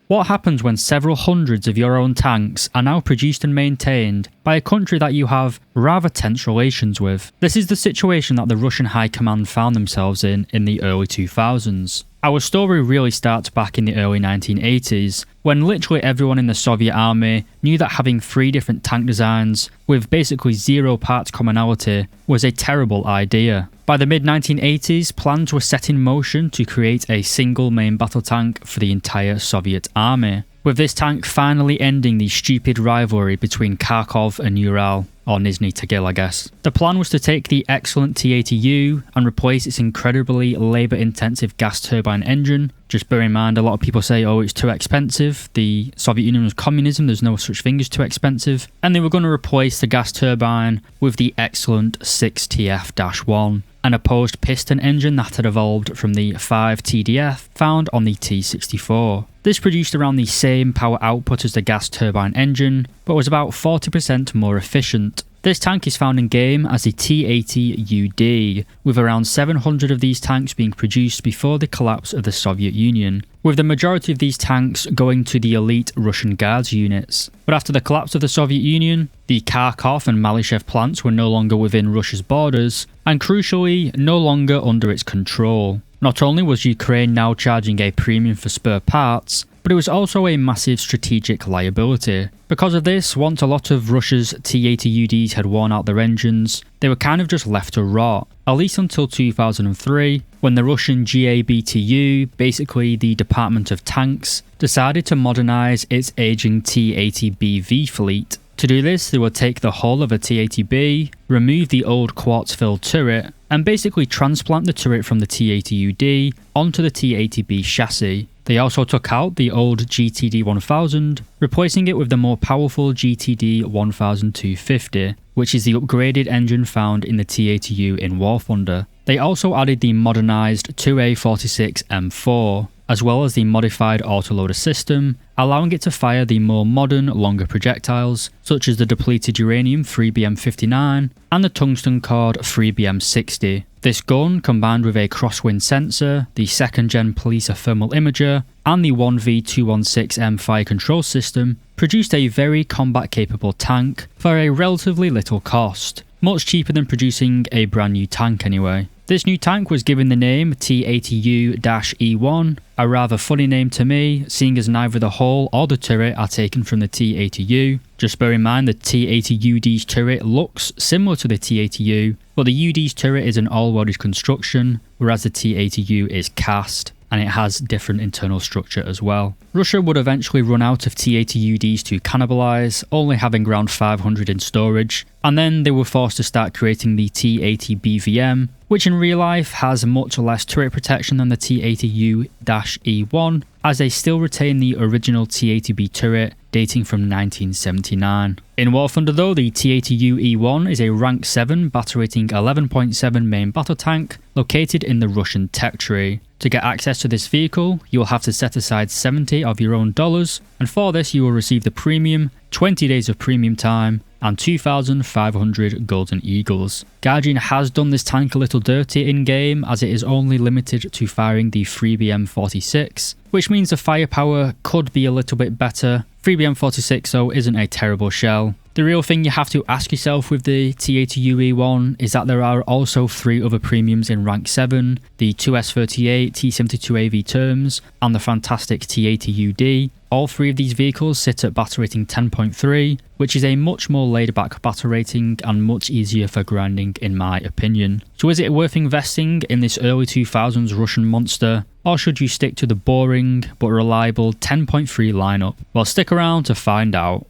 What happens when several hundreds of your own tanks are now produced and maintained by a country that you have rather tense relations with? This is the situation that the Russian High Command found themselves in the early 2000s. Our story really starts back in the early 1980s, when literally everyone in the Soviet army knew that having 3 different tank designs with basically 0 parts commonality was a terrible idea. By the mid-1980s, plans were set in motion to create a single main battle tank for the entire Soviet army, with this tank finally ending the stupid rivalry between Kharkov and Ural, or Nizhny Tagil I guess. The plan was to take the excellent T-80U and replace its incredibly labour-intensive gas turbine engine. Just bear in mind, a lot of people say, oh, it's too expensive. The Soviet Union was communism, there's no such thing as too expensive. And they were going to replace the gas turbine with the excellent 6TF-1, an opposed piston engine that had evolved from the 5TDF found on the T-64. This produced around the same power output as the gas turbine engine, but was about 40% more efficient. This tank is found in game as the T-80U-D, with around 700 of these tanks being produced before the collapse of the Soviet Union, with the majority of these tanks going to the elite Russian Guards units. But after the collapse of the Soviet Union, the Kharkov and Malyshev plants were no longer within Russia's borders, and crucially, no longer under its control. Not only was Ukraine now charging a premium for spare parts, but it was also a massive strategic liability. Because of this, once a lot of Russia's T-80UDs had worn out their engines, they were kind of just left to rot, at least until 2003, when the Russian GABTU, basically the Department of Tanks, decided to modernise its aging T-80BV fleet. To do this, they would take the hull of a T-80B, remove the old quartz-filled turret, and basically transplant the turret from the T-80UD onto the T-80B chassis. They also took out the old GTD-1000, replacing it with the more powerful GTD-1250, which is the upgraded engine found in the T-80U in War Thunder. They also added the modernised 2A46M4, as well as the modified autoloader system, allowing it to fire the more modern, longer projectiles, such as the depleted uranium 3BM59 and the tungsten cord 3BM60. This gun, combined with a crosswind sensor, the 2nd gen Police thermal imager, and the 1V216M fire control system, produced a very combat-capable tank for a relatively little cost. Much cheaper than producing a brand new tank anyway. This new tank was given the name T-80U-E1, a rather funny name to me, seeing as neither the hull or the turret are taken from the T-80U. Just bear in mind the T-80UD's turret looks similar to the T-80U, but the UD's turret is an all-welded construction, whereas the T-80U is cast, and it has different internal structure as well. Russia would eventually run out of T-80UDs to cannibalise, only having around 500 in storage, and then they were forced to start creating the T-80BVM, which in real life has much less turret protection than the T-80U-E1, as they still retain the original T-80B turret dating from 1979. In War Thunder though, the T-80U-E1 is a rank 7 battle rating 11.7 main battle tank located in the Russian tech tree. To get access to this vehicle, you will have to set aside 70 of your own dollars, and for this you will receive the premium, 20 days of premium time, and 2,500 Golden Eagles. Guardian has done this tank a little dirty in-game, as it is only limited to firing the 3BM46, which means the firepower could be a little bit better. 3BM46 though isn't a terrible shell. The real thing you have to ask yourself with the T-80U-E1 is that there are also 3 other premiums in rank 7, the 2S38 T-72AV terms, and the fantastic T-80UD. All 3 of these vehicles sit at battle rating 10.3, which is a much more laid back battle rating and much easier for grinding in my opinion. So is it worth investing in this early 2000s Russian monster, or should you stick to the boring but reliable 10.3 lineup? Well, stick around to find out.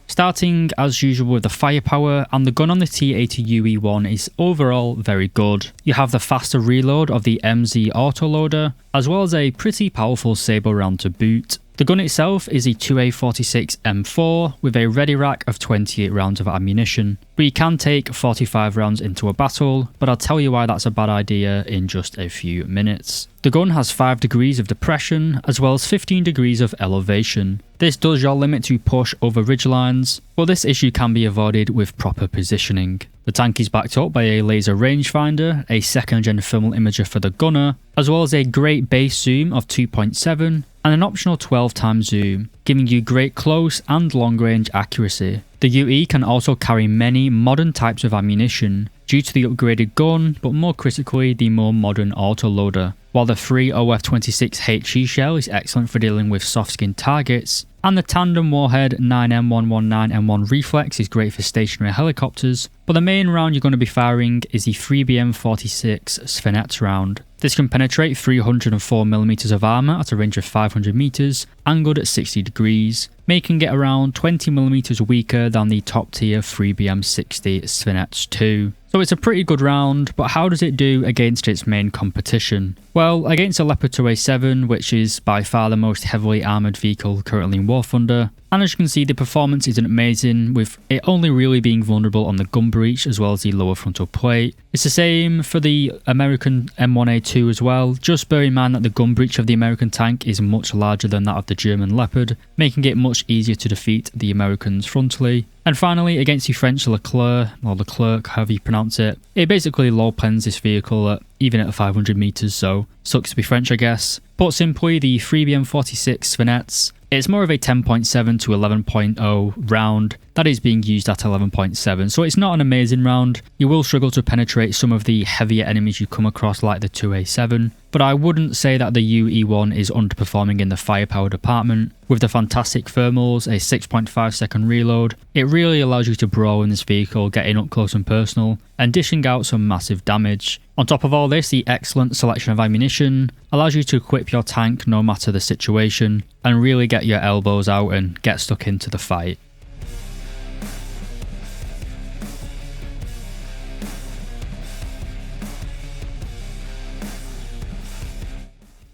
Starting as usual with the firepower, and the gun on the T-80U-E1 is overall very good. You have the faster reload of the MZ autoloader, as well as a pretty powerful saber round to boot. The gun itself is a 2A46M4 with a ready rack of 28 rounds of ammunition, but you can take 45 rounds into a battle, but I'll tell you why that's a bad idea in just a few minutes. The gun has 5 degrees of depression, as well as 15 degrees of elevation. This does your limit to push over ridgelines, but this issue can be avoided with proper positioning. The tank is backed up by a laser rangefinder, a second-gen thermal imager for the gunner, as well as a great base zoom of 2.7 and an optional 12x zoom, giving you great close and long-range accuracy. The UE can also carry many modern types of ammunition due to the upgraded gun, but more critically the more modern autoloader. While the free OF-26HE shell is excellent for dealing with soft-skinned targets, and the tandem warhead 9M119M1 reflex is great for stationary helicopters, but the main round you're going to be firing is the 3BM46 Svenets round. This can penetrate 304mm of armour at a range of 500 meters, angled at 60 degrees, making it around 20mm weaker than the top tier 3BM60 Svenets 2. So it's a pretty good round, but how does it do against its main competition? Well, against a Leopard 2A7, which is by far the most heavily armoured vehicle currently in War Thunder, and as you can see the performance isn't amazing, with it only really being vulnerable on the gun breech as well as the lower frontal plate. It's the same for the American M1A2 as well, just bear in mind that the gun breech of the American tank is much larger than that of the German Leopard, making it much easier to defeat the Americans frontally. And finally, against the French Leclerc, or Leclerc, however you pronounce it basically low pens this vehicle even at 500 meters, so sucks to be French I guess. Put simply, the 3BM46 Svenets, it's more of a 10.7 to 11.0 round that is being used at 11.7, so it's not an amazing round. You will struggle to penetrate some of the heavier enemies you come across like the 2A7, but I wouldn't say that the UE1 is underperforming in the firepower department. With the fantastic thermals, a 6.5 second reload, it really allows you to brawl in this vehicle, getting up close and personal, and dishing out some massive damage. On top of all this, the excellent selection of ammunition allows you to equip your tank no matter the situation, and really get your elbows out and get stuck into the fight.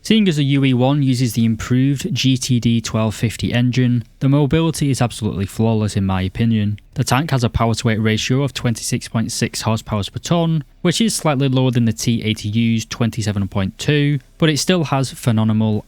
Seeing as the UE1 uses the improved GTD 1250 engine, the mobility is absolutely flawless in my opinion. The tank has a power to weight ratio of 26.6 horsepower per tonne, which is slightly lower than the T-80U's 27.2, but it still has phenomenal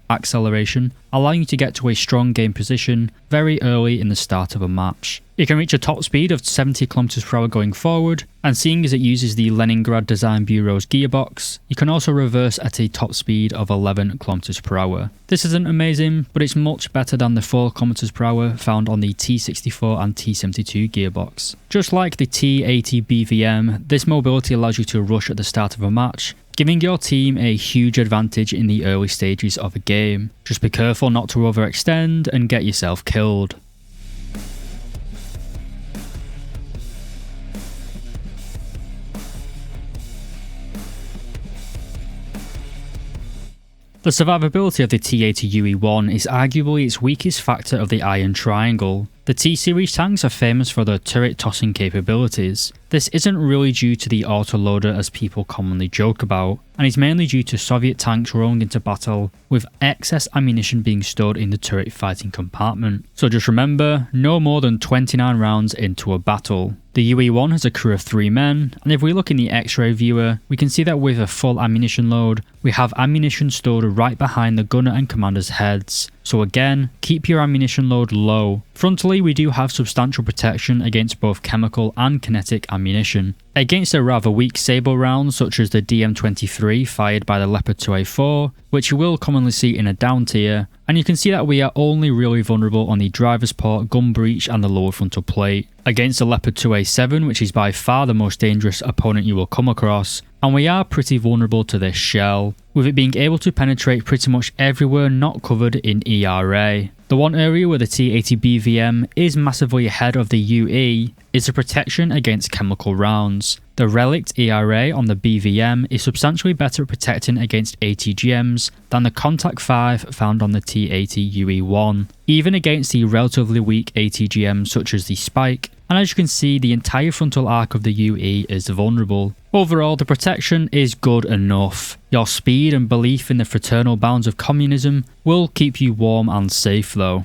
acceleration, allowing you to get to a strong game position very early in the start of a match. It can reach a top speed of 70 km/h going forward, and seeing as it uses the Leningrad Design Bureau's gearbox, you can also reverse at a top speed of 11 km/h. This isn't amazing, but it's much better than the 4 km/h found on the T64 and T72 gearbox. Just like the T80 BVM, this mobility allows you to rush at the start of a match, giving your team a huge advantage in the early stages of a game. Just be careful not to overextend and get yourself killed. The survivability of the T-80U-E1 is arguably its weakest factor of the Iron Triangle. The T-series tanks are famous for their turret tossing capabilities. This isn't really due to the autoloader as people commonly joke about, and is mainly due to Soviet tanks rolling into battle with excess ammunition being stored in the turret fighting compartment. So just remember, no more than 29 rounds into a battle. The UE-1 has a crew of 3 men, and if we look in the X-ray viewer, we can see that with a full ammunition load, we have ammunition stored right behind the gunner and commander's heads. So again, keep your ammunition load low. Frontally, we do have substantial protection against both chemical and kinetic ammunition. Against a rather weak Sable round such as the DM23 fired by the Leopard 2A4, which you will commonly see in a down tier, and you can see that we are only really vulnerable on the driver's port, gun breech and the lower frontal plate. Against the Leopard 2A7, which is by far the most dangerous opponent you will come across, and we are pretty vulnerable to this shell, with it being able to penetrate pretty much everywhere not covered in ERA. The one area where the T-80 BVM is massively ahead of the UE is the protection against chemical rounds. The relict ERA on the BVM is substantially better at protecting against ATGMs than the Contact 5 found on the T-80 UE1, even against the relatively weak ATGMs such as the Spike, and as you can see, the entire frontal arc of the UE is vulnerable. Overall, the protection is good enough. Your speed and belief in the fraternal bounds of communism will keep you warm and safe though.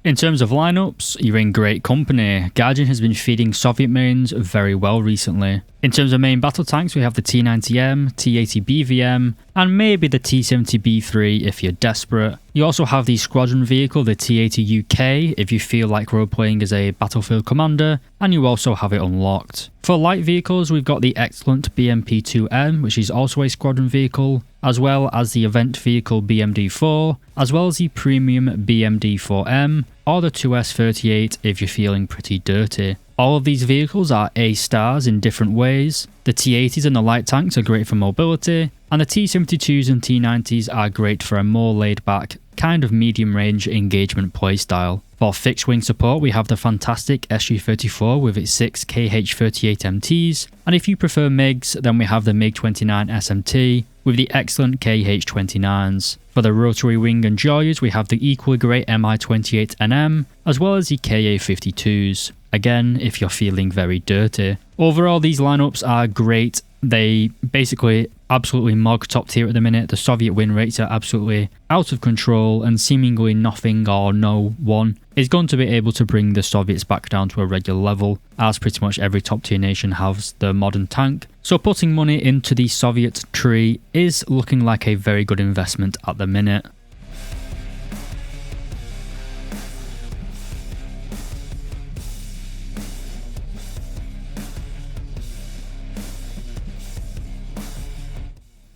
In terms of lineups, you're in great company. Guardian has been feeding Soviet mains very well recently. In terms of main battle tanks, we have the T-90M, T-80BVM, and maybe the T-70B3 if you're desperate. You also have the squadron vehicle, the T-80U-K, if you feel like role-playing as a battlefield commander, and you also have it unlocked. For light vehicles, we've got the excellent BMP-2M, which is also a squadron vehicle, as well as the event vehicle BMD-4, as well as the premium BMD-4M, or the 2S38 if you're feeling pretty dirty. All of these vehicles are A stars in different ways. The T-80s and the light tanks are great for mobility, and the T-72s and T-90s are great for a more laid back, kind of medium range engagement playstyle. For fixed wing support, we have the fantastic SU-34 with its 6 KH-38 MTs, and if you prefer MiGs, then we have the MiG-29 SMT with the excellent KH-29s. For the rotary wing enjoyers, we have the equally great Mi-28 NM, as well as the KA-52s. Again, if you're feeling very dirty. Overall, these lineups are great. They basically absolutely mog top tier at the minute. The Soviet win rates are absolutely out of control, and seemingly nothing or no one is going to be able to bring the Soviets back down to a regular level, as pretty much every top tier nation has the modern tank. So putting money into the Soviet tree is looking like a very good investment at the minute.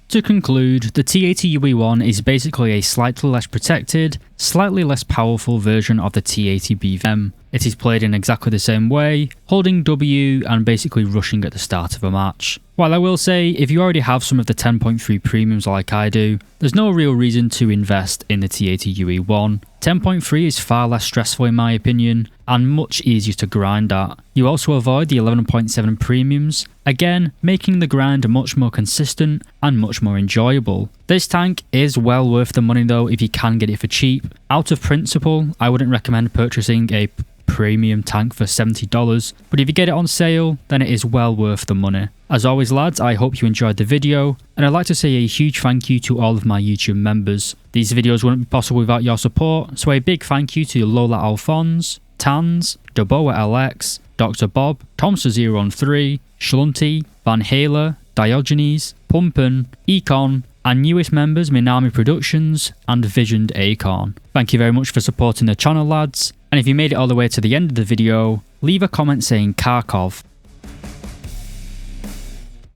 To conclude, the T-80U-E1 is basically a slightly less protected, slightly less powerful version of the T-80BVM. It is played in exactly the same way, holding W and basically rushing at the start of a match. While I will say, if you already have some of the 10.3 premiums like I do, there's no real reason to invest in the T-80U-E1. 10.3 is far less stressful in my opinion, and much easier to grind at. You also avoid the 11.7 premiums, again making the grind much more consistent and much more enjoyable. This tank is well worth the money though if you can get it for cheap. Out of principle, I wouldn't recommend purchasing a premium tank for $70, but if you get it on sale, then it is well worth the money. As always lads, I hope you enjoyed the video, and I'd like to say a huge thank you to all of my YouTube members. These videos wouldn't be possible without your support, so a big thank you to Lola Alphonse, Tans, Doboa LX, Dr. Bob, Tomster013, Schlunty, Van Halen, Diogenes, Pumpen, Econ, and newest members Minami Productions and Visioned Acorn. Thank you very much for supporting the channel lads, and if you made it all the way to the end of the video, leave a comment saying Kharkov.